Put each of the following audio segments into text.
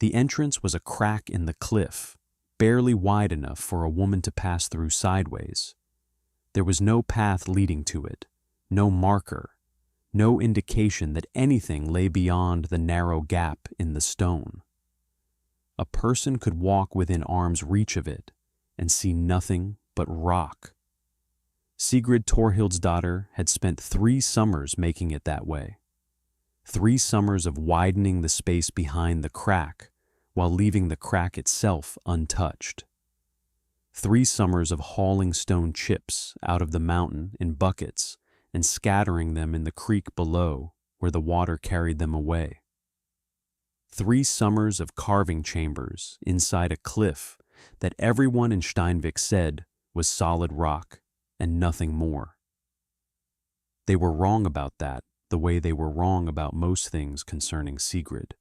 The entrance was a crack in the cliff, barely wide enough for a woman to pass through sideways. There was no path leading to it, no marker, no indication that anything lay beyond the narrow gap in the stone. A person could walk within arm's reach of it and see nothing but rock. Sigrid Torhildsdottir had spent 3 summers making it that way. 3 summers of widening the space behind the crack while leaving the crack itself untouched. 3 summers of hauling stone chips out of the mountain in buckets and scattering them in the creek below where the water carried them away. 3 summers of carving chambers inside a cliff that everyone in Steinvik said was solid rock and nothing more. They were wrong about that, the way they were wrong about most things concerning Sigrid.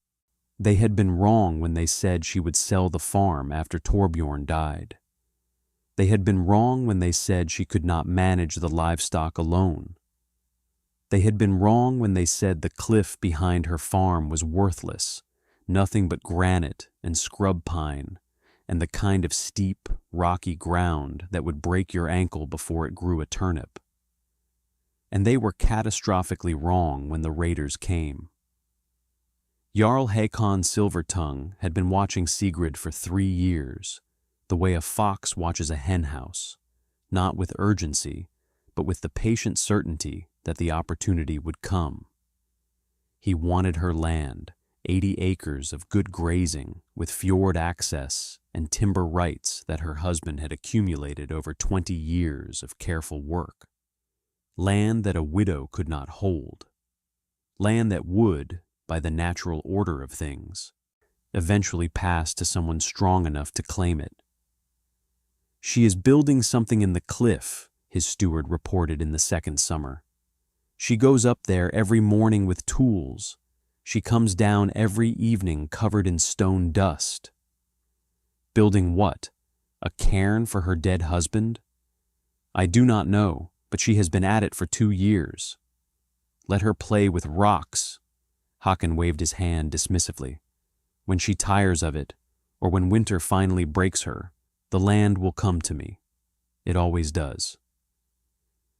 They had been wrong when they said she would sell the farm after Torbjorn died. They had been wrong when they said she could not manage the livestock alone. They had been wrong when they said the cliff behind her farm was worthless, nothing but granite and scrub pine, and the kind of steep, rocky ground that would break your ankle before it grew a turnip. And they were catastrophically wrong when the raiders came. Jarl Hakon Silvertongue had been watching Sigrid for 3 years, the way a fox watches a henhouse, not with urgency, but with the patient certainty that the opportunity would come. He wanted her land, 80 acres of good grazing with fjord access and timber rights that her husband had accumulated over 20 years of careful work. Land that a widow could not hold. Land that would, by the natural order of things, eventually pass to someone strong enough to claim it. "She is building something in the cliff," his steward reported in the 2nd summer. "She goes up there every morning with tools. She comes down every evening covered in stone dust." Building what? A cairn for her dead husband? "I do not know, but she has been at it for 2 years. Let her play with rocks." Håkon waved his hand dismissively. "When she tires of it, or when winter finally breaks her, the land will come to me. It always does."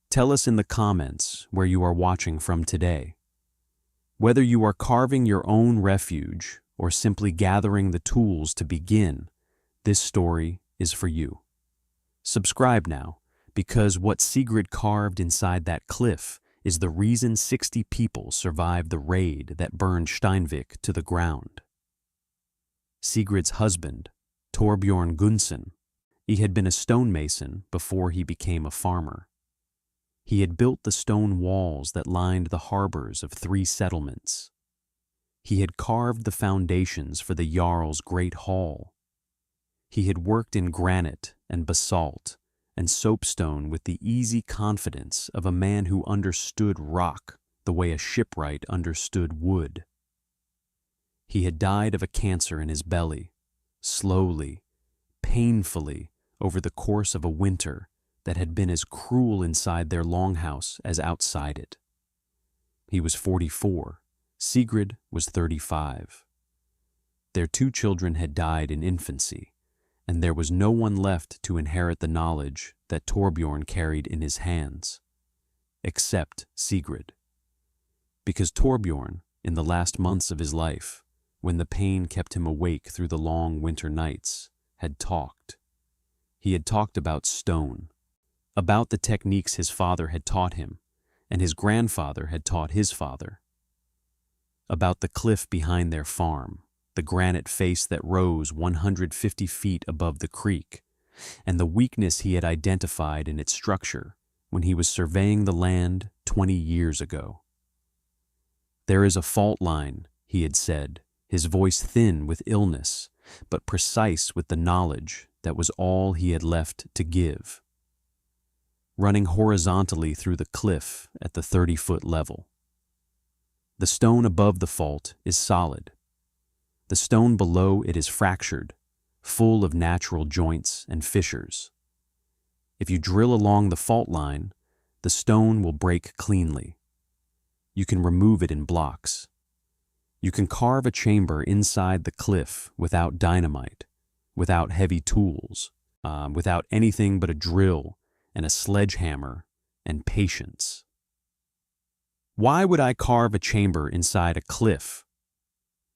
Tell us in the comments where you are watching from today. Whether you are carving your own refuge or simply gathering the tools to begin, this story is for you. Subscribe now, because what Sigrid carved inside that cliff is the reason 60 people survived the raid that burned Steinvik to the ground. Sigrid's husband, Torbjorn Gunson, he had been a stonemason before he became a farmer. He had built the stone walls that lined the harbors of 3 settlements. He had carved the foundations for the Jarl's great hall. He had worked in granite and basalt and soapstone with the easy confidence of a man who understood rock the way a shipwright understood wood. He had died of a cancer in his belly, slowly, painfully, over the course of a winter that had been as cruel inside their longhouse as outside it. He was 44. Sigrid was 35. Their 2 children had died in infancy, and there was no one left to inherit the knowledge that Torbjorn carried in his hands, except Sigrid. Because Torbjorn, in the last months of his life, when the pain kept him awake through the long winter nights, had talked. He had talked about stone, about the techniques his father had taught him, and his grandfather had taught his father. About the cliff behind their farm, the granite face that rose 150 feet above the creek, and the weakness he had identified in its structure when he was surveying the land 20 years ago. "There is a fault line," he had said, his voice thin with illness, but precise with the knowledge that was all he had left to give. "Running horizontally through the cliff at the 30-foot level. The stone above the fault is solid. The stone below it is fractured, full of natural joints and fissures. If you drill along the fault line, the stone will break cleanly. You can remove it in blocks. You can carve a chamber inside the cliff without dynamite, without heavy tools, without anything but a drill and a sledgehammer and patience. Why would I carve a chamber inside a cliff?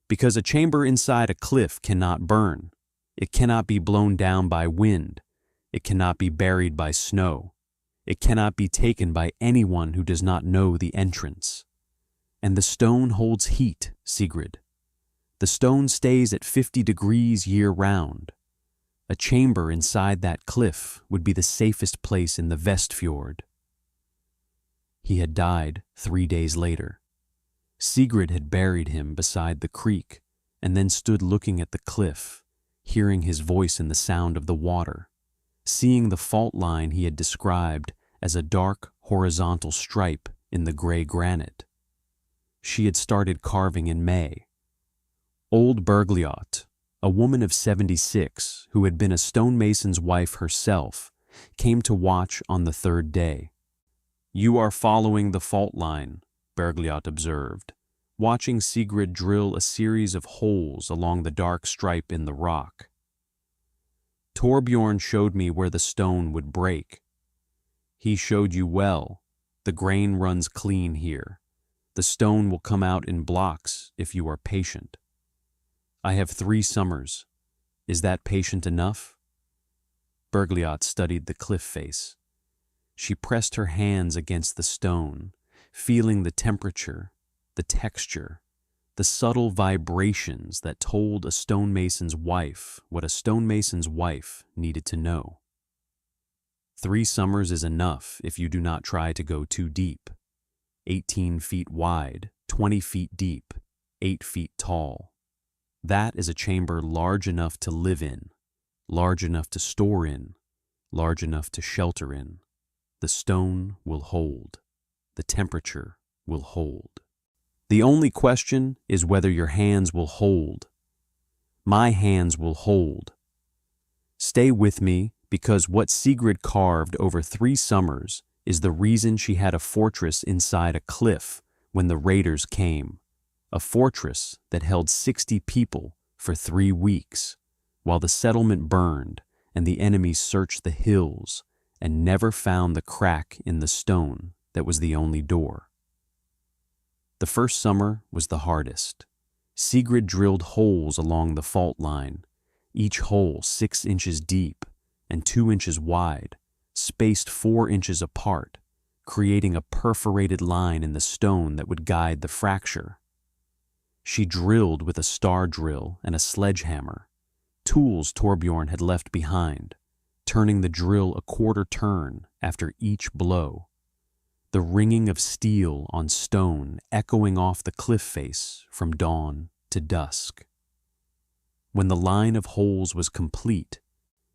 Because a chamber inside a cliff cannot burn. It cannot be blown down by wind. It cannot be buried by snow. It cannot be taken by anyone who does not know the entrance. And the stone holds heat, Sigrid. The stone stays at 50 degrees year-round. A chamber inside that cliff would be the safest place in the Vestfjord. He had died 3 days later. Sigrid had buried him beside the creek and then stood looking at the cliff, hearing his voice in the sound of the water, seeing the fault line he had described as a dark horizontal stripe in the gray granite. She had started carving in May. Old Bergliot, a woman of 76 who had been a stonemason's wife herself, came to watch on the third day. "You are following the fault line," Bergliot observed, watching Sigrid drill a series of holes along the dark stripe in the rock. "Torbjorn showed me where the stone would break." "He showed you well. The grain runs clean here. The stone will come out in blocks if you are patient." "I have 3 summers. Is that patient enough?" Bergliot studied the cliff face. She pressed her hands against the stone, feeling the temperature, the texture, the subtle vibrations that told a stonemason's wife what a stonemason's wife needed to know. 3 summers is enough if you do not try to go too deep. 18 feet wide, 20 feet deep, 8 feet tall. That is a chamber large enough to live in, large enough to store in, large enough to shelter in. The stone will hold. The temperature will hold. The only question is whether your hands will hold. My hands will hold. Stay with me, because what Sigrid carved over 3 summers is the reason she had a fortress inside a cliff when the raiders came, a fortress that held 60 people for 3 weeks, while the settlement burned and the enemies searched the hills and never found the crack in the stone that was the only door. The first summer was the hardest. Sigrid drilled holes along the fault line, each hole 6 inches deep and 2 inches wide, spaced 4 inches apart, creating a perforated line in the stone that would guide the fracture. She drilled with a star drill and a sledgehammer, tools Torbjorn had left behind, turning the drill a quarter turn after each blow, the ringing of steel on stone echoing off the cliff face from dawn to dusk. When the line of holes was complete,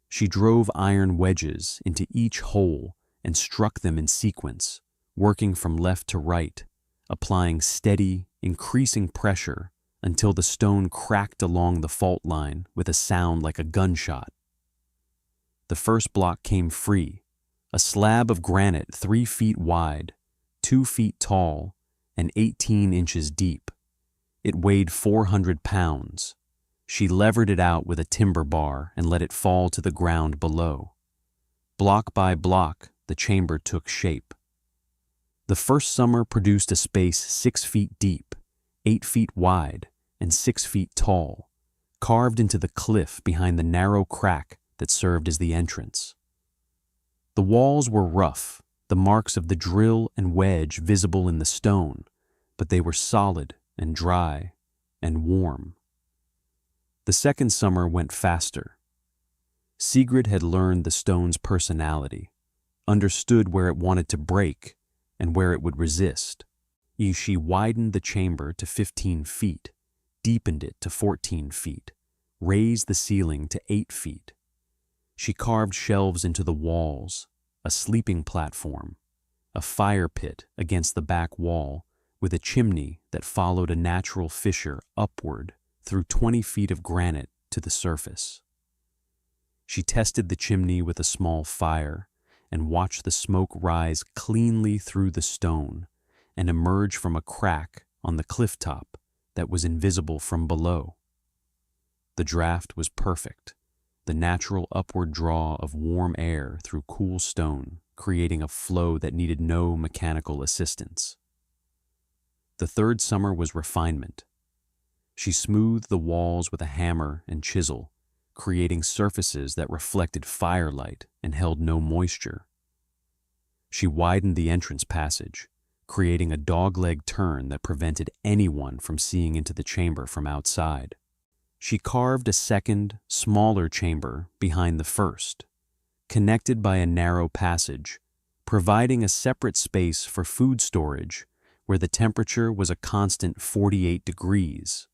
she drove iron wedges into each hole and struck them in sequence, working from left to right, applying steady, increasing pressure until the stone cracked along the fault line with a sound like a gunshot. The first block came free, a slab of granite 3 feet wide, 2 feet tall, and 18 inches deep. It weighed 400 pounds. She levered it out with a timber bar and let it fall to the ground below. Block by block, the chamber took shape. The first summer produced a space 6 feet deep, 8 feet wide, and 6 feet tall, carved into the cliff behind the narrow crack that served as the entrance. The walls were rough, the marks of the drill and wedge visible in the stone, but they were solid and dry and warm. The second summer went faster. Sigrid had learned the stone's personality, understood where it wanted to break and where it would resist. She widened the chamber to 15 feet, deepened it to 14 feet, raised the ceiling to 8 feet. She carved shelves into the walls, a sleeping platform, a fire pit against the back wall with a chimney that followed a natural fissure upward through 20 feet of granite to the surface. She tested the chimney with a small fire and watched the smoke rise cleanly through the stone and emerge from a crack on the cliff top that was invisible from below. The draft was perfect, the natural upward draw of warm air through cool stone, creating a flow that needed no mechanical assistance. The third summer was refinement. She smoothed the walls with a hammer and chisel, creating surfaces that reflected firelight and held no moisture. She widened the entrance passage, creating a dogleg turn that prevented anyone from seeing into the chamber from outside. She carved a second, smaller chamber behind the first, connected by a narrow passage, providing a separate space for food storage where the temperature was a constant 48 degrees.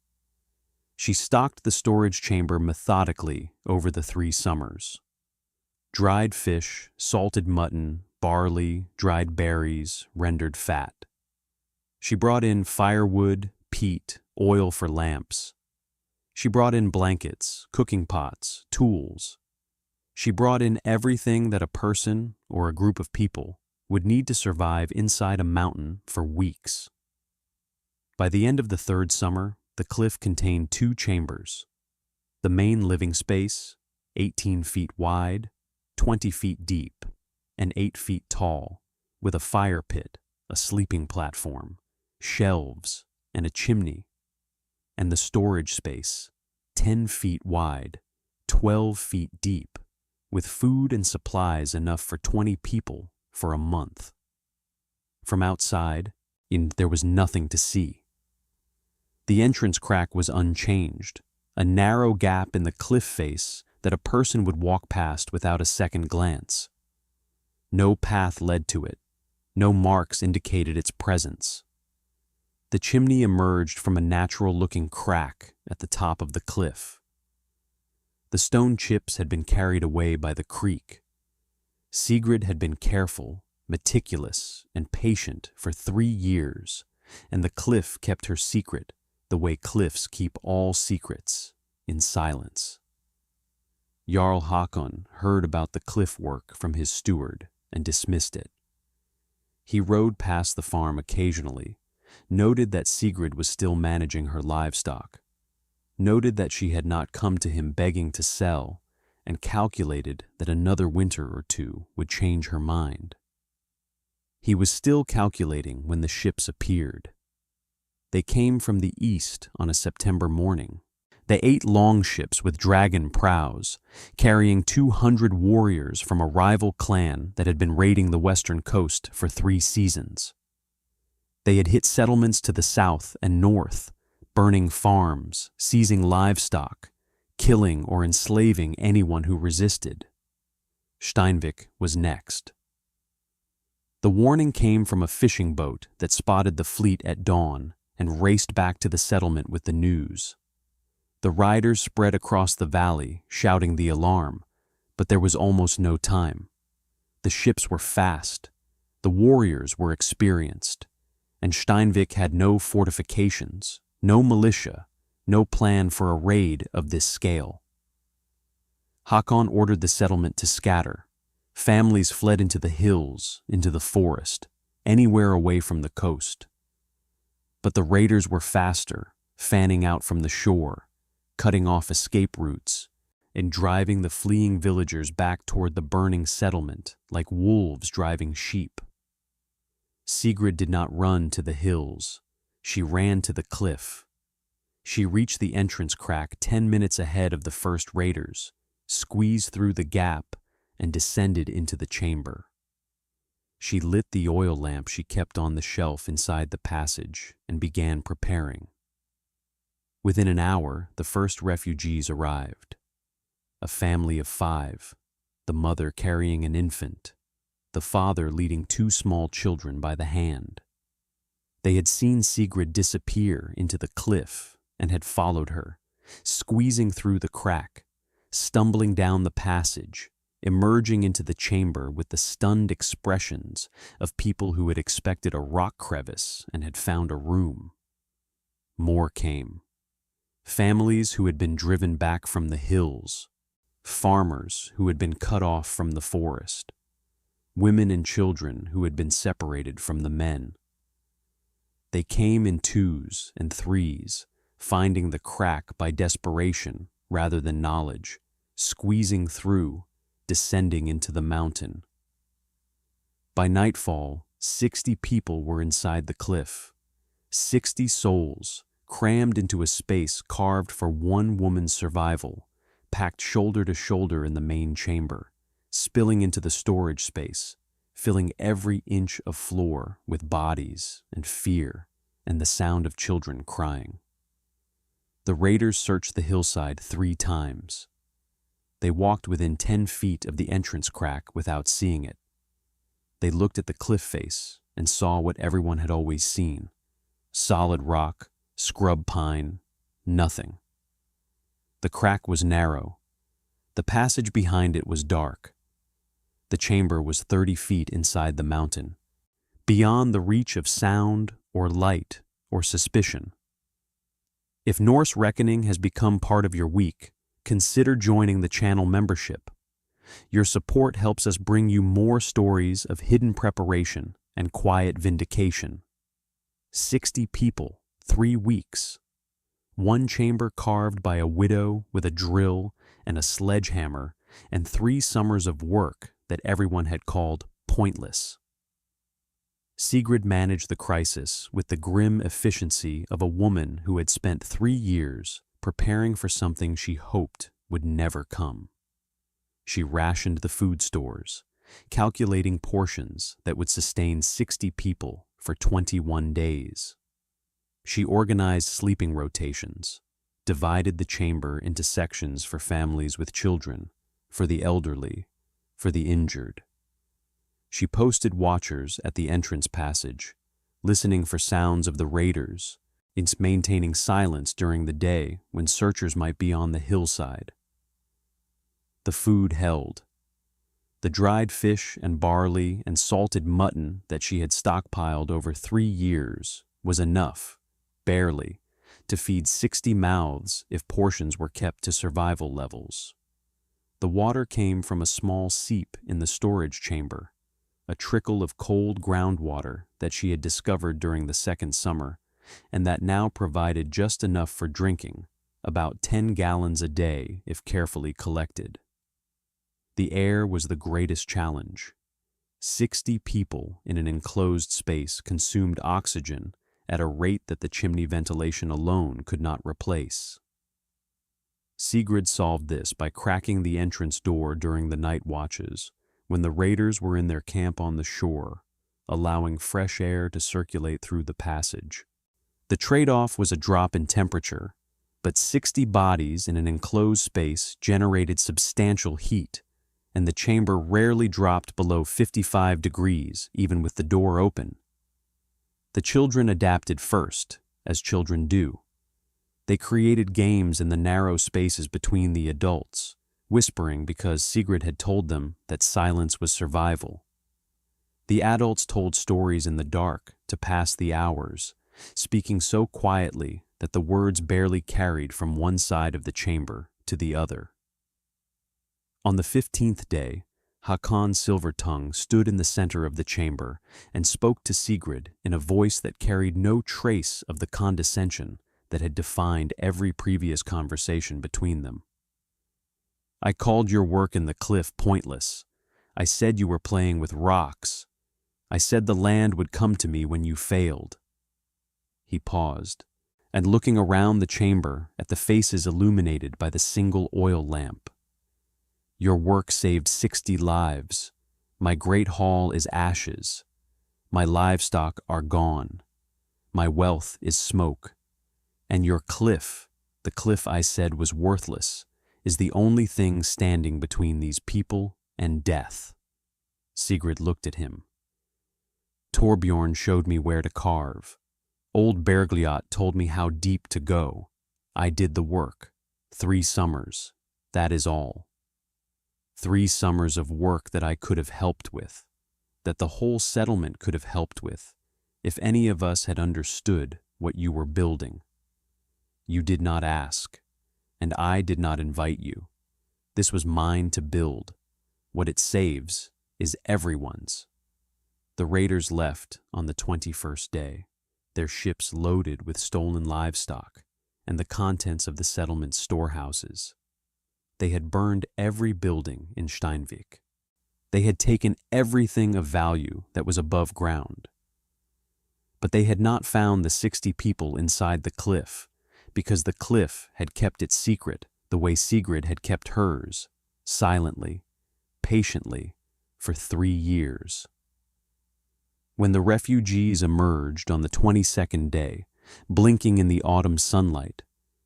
She stocked the storage chamber methodically over the 3 summers. Dried fish, salted mutton, barley, dried berries, rendered fat. She brought in firewood, peat, oil for lamps. She brought in blankets, cooking pots, tools. She brought in everything that a person or a group of people would need to survive inside a mountain for weeks. By the end of the 3rd summer, the cliff contained 2 chambers. The main living space, 18 feet wide, 20 feet deep, and 8 feet tall, with a fire pit, a sleeping platform, shelves, and a chimney. And the storage space, 10 feet wide, 12 feet deep, with food and supplies enough for 20 people for a month. From outside, there was nothing to see. The entrance crack was unchanged, a narrow gap in the cliff face that a person would walk past without a second glance. No path led to it, no marks indicated its presence. The chimney emerged from a natural-looking crack at the top of the cliff. The stone chips had been carried away by the creek. Sigrid had been careful, meticulous, and patient for 3 years, and the cliff kept her secret the way cliffs keep all secrets, in silence. Jarl Hakon heard about the cliff work from his steward and dismissed it. He rode past the farm occasionally, noted that Sigrid was still managing her livestock, noted that she had not come to him begging to sell, and calculated that another winter or 2 would change her mind. He was still calculating when the ships appeared. They came from the east on a September morning. They 8 longships with dragon prows, carrying 200 warriors from a rival clan that had been raiding the western coast for 3 seasons. They had hit settlements to the south and north, burning farms, seizing livestock, killing or enslaving anyone who resisted. Steinvik was next. The warning came from a fishing boat that spotted the fleet at dawn and raced back to the settlement with the news. The riders spread across the valley, shouting the alarm, but there was almost no time. The ships were fast, the warriors were experienced, and Steinvik had no fortifications, no militia, no plan for a raid of this scale. Hakon ordered the settlement to scatter. Families fled into the hills, into the forest, anywhere away from the coast. But the raiders were faster, fanning out from the shore, cutting off escape routes, and driving the fleeing villagers back toward the burning settlement like wolves driving sheep. Sigrid did not run to the hills. She ran to the cliff. She reached the entrance crack 10 minutes ahead of the first raiders, squeezed through the gap, and descended into the chamber. She lit the oil lamp she kept on the shelf inside the passage and began preparing. Within an hour, the first refugees arrived. A family of 5, the mother carrying an infant, the father leading 2 small children by the hand. They had seen Sigrid disappear into the cliff and had followed her, squeezing through the crack, stumbling down the passage, emerging into the chamber with the stunned expressions of people who had expected a rock crevice and had found a room. More came. Families who had been driven back from the hills, farmers who had been cut off from the forest, women and children who had been separated from the men. They came in 2s and 3s, finding the crack by desperation rather than knowledge, squeezing through, descending into the mountain. By nightfall, 60 people were inside the cliff. 60 souls, crammed into a space carved for one woman's survival, packed shoulder to shoulder in the main chamber, spilling into the storage space, filling every inch of floor with bodies and fear and the sound of children crying. The raiders searched the hillside 3 times. They walked within 10 feet of the entrance crack without seeing it. They looked at the cliff face and saw what everyone had always seen: solid rock, scrub pine, nothing. The crack was narrow. The passage behind it was dark. The chamber was 30 feet inside the mountain, beyond the reach of sound or light or suspicion. If Norse reckoning has become part of your week, consider joining the channel membership. Your support helps us bring you more stories of hidden preparation and quiet vindication. 60 people, 3 weeks. One chamber carved by a widow with a drill and a sledgehammer, and 3 summers of work that everyone had called pointless. Sigrid managed the crisis with the grim efficiency of a woman who had spent 3 years preparing for something she hoped would never come. She rationed the food stores, calculating portions that would sustain 60 people for 21 days. She organized sleeping rotations, divided the chamber into sections for families with children, for the elderly, for the injured. She posted watchers at the entrance passage, listening for sounds of the raiders, maintaining silence during the day when searchers might be on the hillside. The food held. The dried fish and barley and salted mutton that she had stockpiled over 3 years was enough, barely, to feed 60 mouths if portions were kept to survival levels. The water came from a small seep in the storage chamber, a trickle of cold groundwater that she had discovered during the second summer, and that now provided just enough for drinking, about 10 gallons a day if carefully collected. The air was the greatest challenge. 60 people in an enclosed space consumed oxygen at a rate that the chimney ventilation alone could not replace. Sigrid solved this by cracking the entrance door during the night watches, when the raiders were in their camp on the shore, allowing fresh air to circulate through the passage. The trade-off was a drop in temperature, but 60 bodies in an enclosed space generated substantial heat, and the chamber rarely dropped below 55 degrees, even with the door open. The children adapted first, as children do. They created games in the narrow spaces between the adults, whispering because Sigrid had told them that silence was survival. The adults told stories in the dark to pass the hours, speaking so quietly that the words barely carried from one side of the chamber to the other. On the 15th day, Hakon Silvertongue stood in the center of the chamber and spoke to Sigrid in a voice that carried no trace of the condescension that had defined every previous conversation between them. "I called your work in the cliff pointless. I said you were playing with rocks. I said the land would come to me when you failed." He paused, and looking around the chamber at the faces illuminated by the single oil lamp. "Your work saved 60 lives. My great hall is ashes. My livestock are gone. My wealth is smoke. And your cliff, the cliff I said was worthless, is the only thing standing between these people and death." Sigrid looked at him. "Torbjorn showed me where to carve. Old Bergliot told me how deep to go. I did the work. 3 summers. That is all. 3 summers of work that I could have helped with, that the whole settlement could have helped with, if any of us had understood what you were building. You did not ask, and I did not invite you. This was mine to build. What it saves is everyone's." The raiders left on the 21st day, their ships loaded with stolen livestock, and the contents of the settlement's storehouses. They had burned every building in Steinvik. They had taken everything of value that was above ground. But they had not found the 60 people inside the cliff, because the cliff had kept its secret the way Sigrid had kept hers, silently, patiently, for 3 years. When the refugees emerged on the 22nd day, blinking in the autumn sunlight,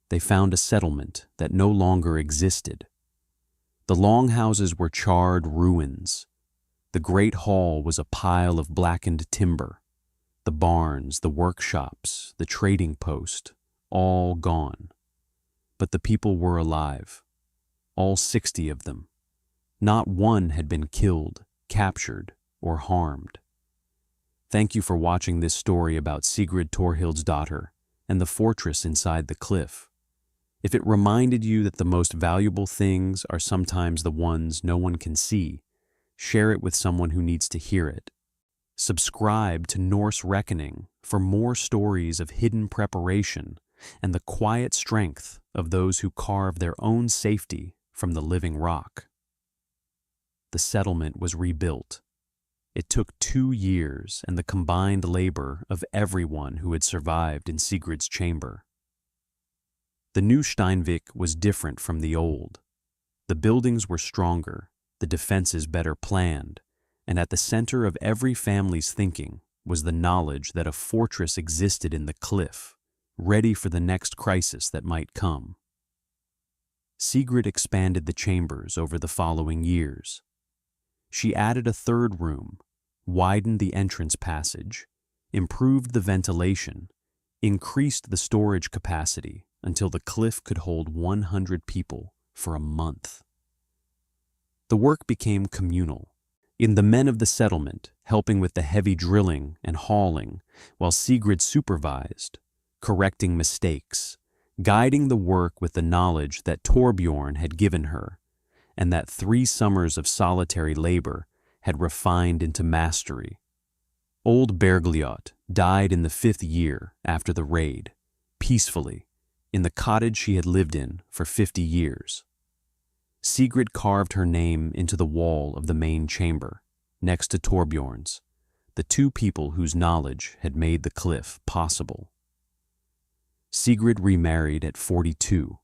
they found a settlement that no longer existed. The Longhouses were charred ruins. The great hall was a pile of blackened timber. The barns, the workshops, the trading post, all gone. But the people were alive, all 60 of them. Not one had been killed, captured, or harmed. Thank you for watching this story about Sigrid Torhildsdottir and the fortress inside the cliff. If it reminded you that the most valuable things are sometimes the ones no one can see, share it with someone who needs to hear it. Subscribe to Norse Reckoning for more stories of hidden preparation and the quiet strength of those who carve their own safety from the living rock. The settlement was rebuilt. It took 2 years and the combined labor of everyone who had survived in Sigrid's chamber. The new Steinvik was different from the old. The buildings were stronger, the defenses better planned, and at the center of every family's thinking was the knowledge that a fortress existed in the cliff, ready for the next crisis that might come. Sigrid expanded the chambers over the following years. She added a 3rd room, widened the entrance passage, improved the ventilation, increased the storage capacity until the cliff could hold 100 people for a month. The work became communal, in the men of the settlement helping with the heavy drilling and hauling, while Sigrid supervised, correcting mistakes, guiding the work with the knowledge that Torbjorn had given her, and that 3 summers of solitary labor had refined into mastery. Old Bergliot died in the 5th year after the raid, peacefully, in the cottage she had lived in for 50 years. Sigrid carved her name into the wall of the main chamber, next to Torbjorn's, the 2 people whose knowledge had made the cliff possible. Sigrid remarried at 42.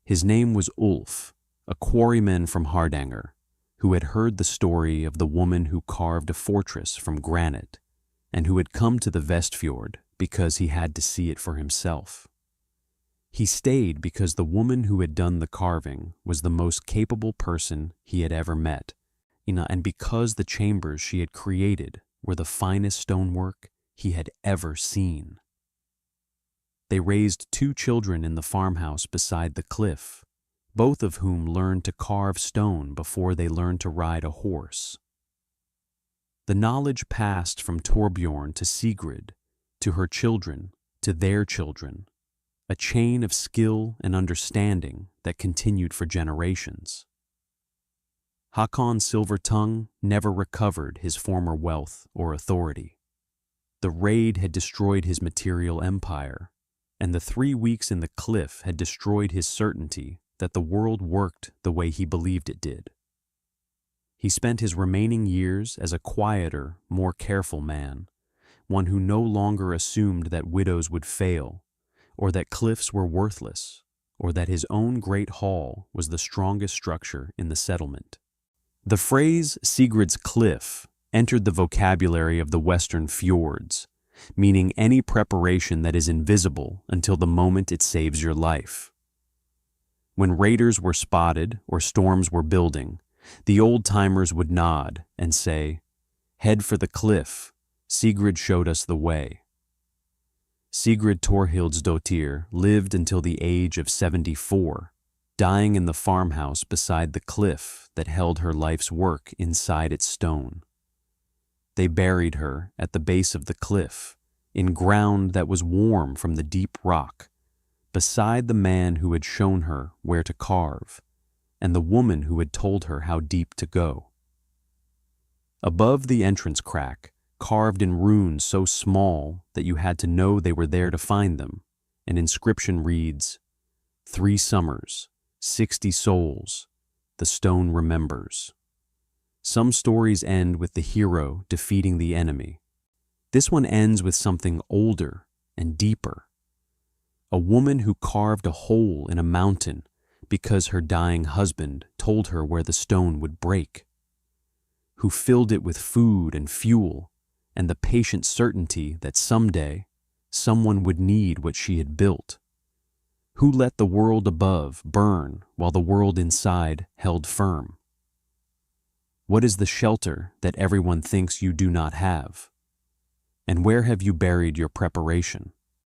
His name was Ulf, a quarryman from Hardanger, who had heard the story of the woman who carved a fortress from granite, and who had come to the Vestfjord because he had to see it for himself. He stayed because the woman who had done the carving was the most capable person he had ever met, and because the chambers she had created were the finest stonework he had ever seen. They raised 2 children in the farmhouse beside the cliff, both of whom learned to carve stone before they learned to ride a horse. The knowledge passed from Torbjorn to Sigrid, to her children, to their children, a chain of skill and understanding that continued for generations. Hakon Silvertongue never recovered his former wealth or authority. The raid had destroyed his material empire, and the 3 weeks in the cliff had destroyed his certainty that the world worked the way he believed it did. He spent his remaining years as a quieter, more careful man, one who no longer assumed that widows would fail, or that cliffs were worthless, or that his own great hall was the strongest structure in the settlement. The phrase Sigrid's cliff entered the vocabulary of the western fjords, meaning any preparation that is invisible until the moment it saves your life. When raiders were spotted or storms were building, the old-timers would nod and say, "Head for the cliff, Sigrid showed us the way." Sigrid Torhildsdottir lived until the age of 74, dying in the farmhouse beside the cliff that held her life's work inside its stone. They buried her at the base of the cliff, in ground that was warm from the deep rock, beside the man who had shown her where to carve, and the woman who had told her how deep to go. Above the entrance crack, carved in runes so small that you had to know they were there to find them, An inscription reads, 3 summers, 60 souls, the stone remembers. Some stories end with the hero defeating the enemy. This one ends with something older and deeper. A woman who carved a hole in a mountain because her dying husband told her where the stone would break. Who filled it with food and fuel and the patient certainty that someday someone would need what she had built. Who let the world above burn while the world inside held firm? What is the shelter that everyone thinks you do not have? And where have you buried your preparation?